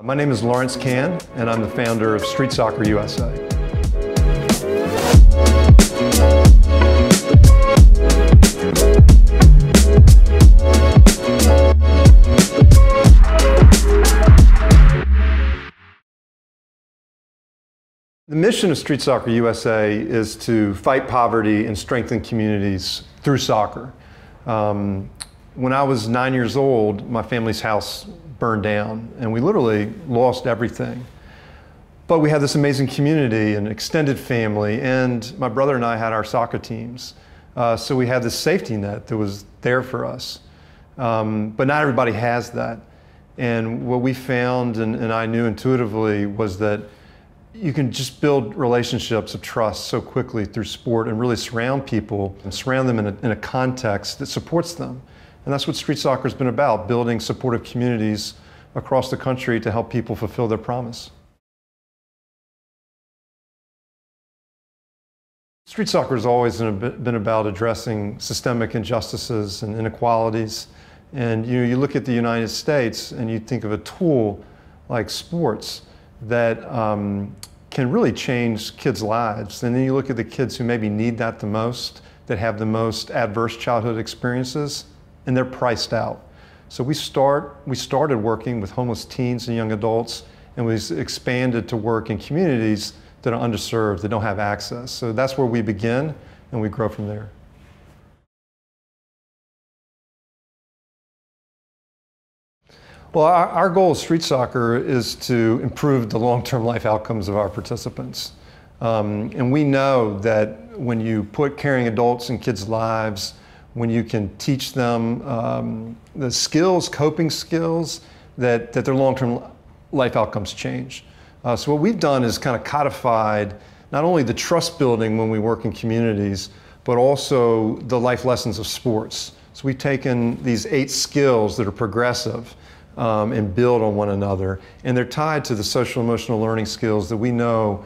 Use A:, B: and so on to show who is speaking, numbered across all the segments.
A: My name is Lawrence Cann, and I'm the founder of Street Soccer USA. The mission of Street Soccer USA is to fight poverty and strengthen communities through soccer. When I was 9 years old, my family's house burned down, and we literally lost everything. But we had this amazing community, an extended family, and my brother and I had our soccer teams. So we had this safety net that was there for us. But not everybody has that. And what we found, and I knew intuitively, was that you can just build relationships of trust so quickly through sport and really surround people and surround them in a context that supports them. And that's what street soccer has been about, building supportive communities across the country to help people fulfill their promise. Street soccer has always been about addressing systemic injustices and inequalities. And you look at the United States and you think of a tool like sports that can really change kids' lives. And then you look at the kids who maybe need that the most, that have the most adverse childhood experiences, and they're priced out. So we started working with homeless teens and young adults, and we expanded to work in communities that are underserved, that don't have access. So that's where we begin, and we grow from there. Well, our goal of street soccer is to improve the long-term life outcomes of our participants. And we know that when you put caring adults in kids' lives, when you can teach them the skills, coping skills, that their long-term life outcomes change. So what we've done is kind of codified not only the trust building when we work in communities, but also the life lessons of sports. So we've taken these 8 skills that are progressive and build on one another, and they're tied to the social emotional learning skills that we know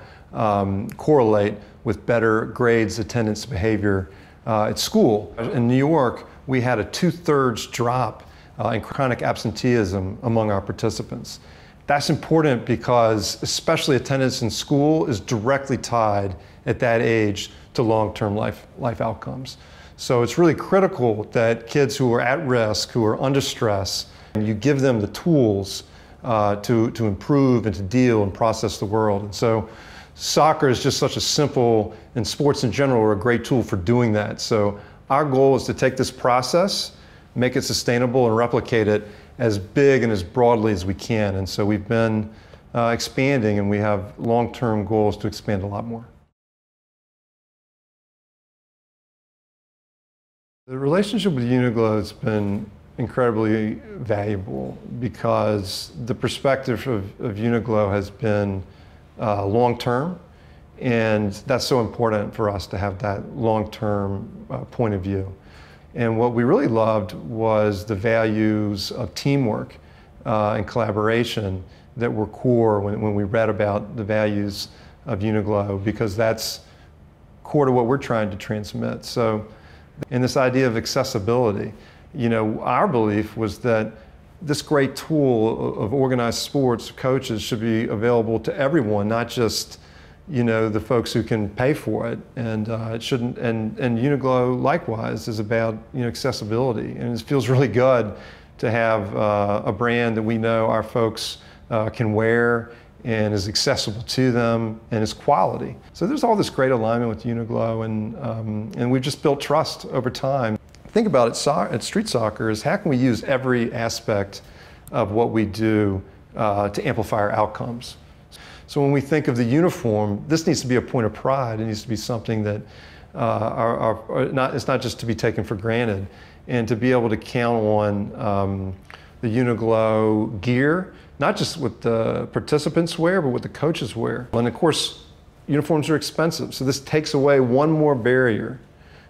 A: correlate with better grades, attendance, behavior at school. In New York, we had a 2/3 drop in chronic absenteeism among our participants. That's important because especially attendance in school is directly tied at that age to long-term life outcomes. So it's really critical that kids who are at risk, who are under stress, and you give them the tools to improve and to deal and process the world. And so soccer is just such a simple, and sports in general are a great tool for doing that. So our goal is to take this process, make it sustainable, and replicate it as big and as broadly as we can. And so we've been expanding, and we have long-term goals to expand a lot more. The relationship with UNIQLO has been incredibly valuable because the perspective of UNIQLO has been long-term, and that's so important for us to have that long-term point of view. And what we really loved was the values of teamwork and collaboration that were core when we read about the values of UNIQLO, because that's core to what we're trying to transmit. So, and this idea of accessibility, our belief was that this great tool of organized sports coaches should be available to everyone, not just the folks who can pay for it. And it shouldn't. And UNIQLO likewise is about accessibility. And it feels really good to have a brand that we know our folks can wear and is accessible to them and is quality. So there's all this great alignment with UNIQLO, and we've just built trust over time. Think about it at street soccer is how can we use every aspect of what we do to amplify our outcomes. So when we think of the uniform, this needs to be a point of pride. It needs to be something that it's not just to be taken for granted, and to be able to count on the UNIQLO gear, not just what the participants wear, but what the coaches wear. And of course, uniforms are expensive, so this takes away one more barrier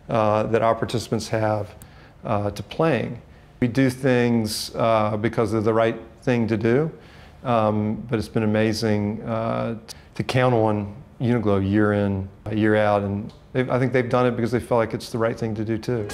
A: that our participants have to playing. We do things because they're the right thing to do, but it's been amazing to count on UNIQLO year in, year out, and I think they've done it because they feel like it's the right thing to do too.